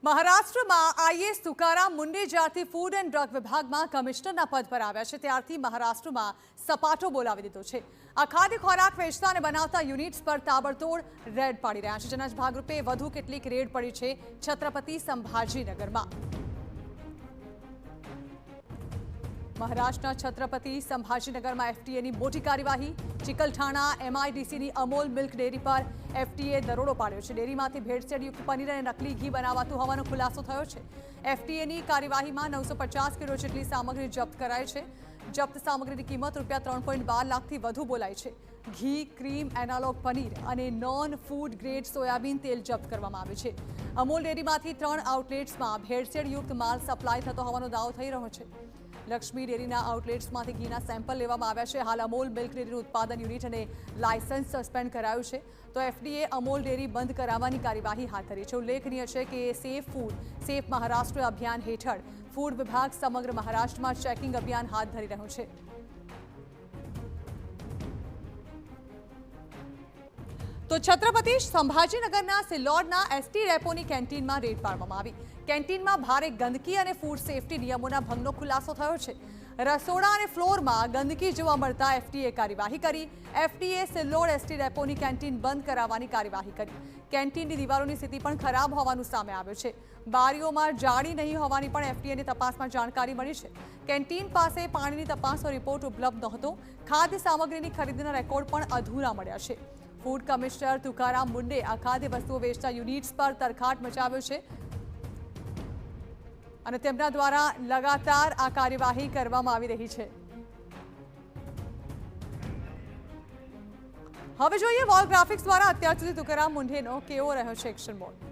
મહારાષ્ટ્રમાં આઈએએસ તુકારામ મુંડે જ્યારથી food and drug વિભાગમાં કમિશનરના પદ પર આવ્યા છે ત્યારથી મહારાષ્ટ્રમાં સપાટો બોલાવી દીધો છે। આ ખાદ્ય ખોરાક વેચતા અને બનાવતા યુનિટ્સ પર તાબડતોડ રેડ પાડી રહ્યા છે, જેના જ ભાગરૂપે વધુ કેટલીક રેડ પડી છે છત્રપતિ સંભાજીનગરમાં। મહારાષ્ટ્રના છત્રપતિ સંભાજીનગરમાં એફટીએની મોટી કાર્યવાહી। ચિકલઠાણા એમઆઈડીસીની અમોલ મિલ્ક ડેરી પર એફટીએ દરોડો પાડ્યો છે। ડેરીમાંથી ભેળસેળયુક્ત પનીર અને નકલી ઘી બનાવાતું હોવાનો ખુલાસો થયો છે। એફટીએની કાર્યવાહીમાં 950 કિલો જેટલી સામગ્રી જપ્ત કરાઈ છે। જપ્ત સામગ્રીની કિંમત ₹3.12 લાખથી વધુ બોલાઈ છે। ઘી, ક્રીમ, એનાલોગ પનીર અને નોન ફૂડ ગ્રેડ સોયાબીન તેલ જપ્ત કરવામાં આવ્યું છે। અમૂલ ડેરીમાંથી 3 આઉટલેટ્સમાં ભેળસેળયુક્ત માલ સપ્લાય થતો હોવાનો દાવો થઈ રહ્યો છે। લક્ષ્મી ડેરીના આઉટલેટ્સમાંથી ઘીના સેમ્પલ લેવામાં આવ્યા છે। હાલ અમૂલ મિલ્ક ડેરીનું ઉત્પાદન યુનિટ અને લાયસન્સ સસ્પેન્ડ કરાયું છે, તો એફડીએ અમૂલ ડેરી બંધ કરાવવાની કાર્યવાહી હાથ ધરી છે। ઉલ્લેખનીય છે કે સેફ ફૂડ સેફ મહારાષ્ટ્ર અભિયાન હેઠળ ફૂડ વિભાગ સમગ્ર મહારાષ્ટ્રમાં ચેકિંગ અભિયાન હાથ ધરી રહ્યું છે। તો છત્રપતિ સંભાજીનગરના સિલ્લોડના એસટી ડેપોની કેન્ટીનમાં રેડ પાડવામાં આવી। કેન્ટીનમાં ભારે ગંદકી અને ફૂડ સેફટી નિયમોના ભંગનો ખુલાસો થયો છે। રસોડા અને ફ્લોરમાં ગંદકી જોવા મળતા એફટીએ કાર્યવાહી કરી। એફટીએ સિલ્લોડ એસટી ડેપોની કેન્ટીન બંધ કરાવવાની કાર્યવાહી કરી। કેન્ટીનની દિવાલોની સ્થિતિ પણ ખરાબ હોવાનું સામે આવ્યું છે। બારીઓમાં જાળી નહીં હોવાની પણ એફટીએની તપાસમાં જાણકારી મળી છે। કેન્ટીન પાસે પાણીની તપાસનો રિપોર્ટ ઉપલબ્ધ નહોતો। ખાદ્ય સામગ્રીની ખરીદીના રેકોર્ડ પણ અધૂરા મળ્યા છે। ફૂડ કમિશનર તુકારામ મુંડે આ ખાદ્ય વસ્તુઓ વેચતા યુનિટ્સ પર તરખાટ મચાવ્યો છે અને તેમના દ્વારા લગાતાર આ કાર્યવાહી કરવામાં આવી રહી છે। હવે જોઈએ વોલ ગ્રાફિક્સ દ્વારા અત્યાર સુધી તુકારામ મુંડેનો કેવો રહ્યો છે એક્શન મોડ।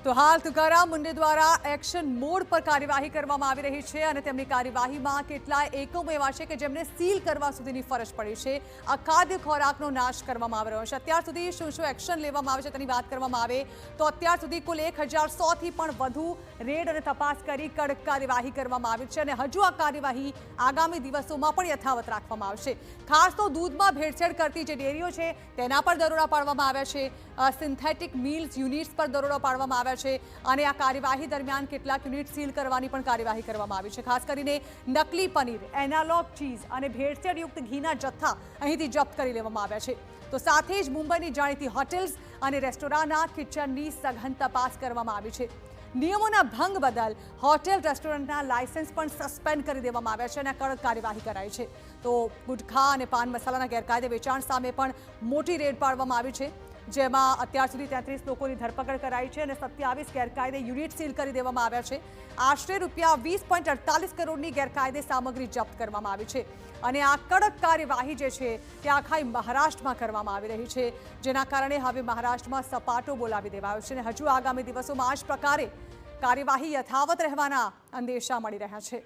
તો હાલ તુકારામ મુંડે દ્વારા એક્શન મોડ પર કાર્યવાહી કરવામાં આવી રહી છે અને તેમની કાર્યવાહીમાં કેટલાય એકમો એવા છે કે જેમને સીલ કરવા સુધીની ફરજ પડી છે। આ ખાદ્ય ખોરાકનો નાશ કરવામાં આવી રહ્યો છે। અત્યાર સુધી શું એક્શન લેવામાં આવે છે તેની વાત કરવામાં આવે તો અત્યાર સુધી કુલ 1100થી પણ વધુ રેડ અને તપાસ કરી કડક કાર્યવાહી કરવામાં આવી છે અને હજુ આ કાર્યવાહી આગામી દિવસોમાં પણ યથાવત રાખવામાં આવશે। ખાસ તો દૂધમાં ભેળસેળ કરતી જે ડેરીઓ છે તેના પર દરોડા પાડવામાં આવ્યા છે। સિન્થેટિક મિલ્સ યુનિટ્સ પર દરોડો પાડવામાં આવ્યા છે અને આ કાર્યવાહી દરમિયાન કેટલાક યુનિટ સીલ કરવાની પણ કાર્યવાહી કરવામાં આવી છે। ખાસ કરીને નકલી પનીર, એનાલોગ ચીઝ અને ભેળસેળયુક્ત ઘીના જથ્થા અહીંથી જપ્ત કરી લેવામાં આવ્યા છે। તો સાથે જ મુંબઈની જાણીતી હોટેલ્સ અને રેસ્ટોરાંના કિચનની સઘન તપાસ કરવામાં આવી છે। નિયમોના ભંગ બદલ હોટેલ રેસ્ટોરન્ટના લાયસન્સ પણ સસ્પેન્ડ કરી દેવામાં આવ્યા છે અને કડક કાર્યવાહી કરાઈ છે। તો ગુટખા અને પાન મસાલાના ગેરકાયદે વેચાણ સામે પણ મોટી રેડ પાડવામાં આવી છે, જેમાં અત્યાર સુધી 33 લોકોની ધરપકડ કરાઈ છે અને 27 ગેરકાયદે યુનિટ સીલ કરી દેવામાં આવ્યા છે। આશરે ₹20.48 કરોડની ગેરકાયદે સામગ્રી જપ્ત કરવામાં આવી છે અને આ કડક કાર્યવાહી જે છે તે આખા મહારાષ્ટ્રમાં કરવામાં આવી રહી છે, જેના કારણે હવે મહારાષ્ટ્રમાં સપાટો બોલાવી દેવાયો છે અને હજુ આગામી દિવસોમાં આ જ પ્રકારે કાર્યવાહી યથાવત રહેવાના અંદેશા મળી રહ્યા છે।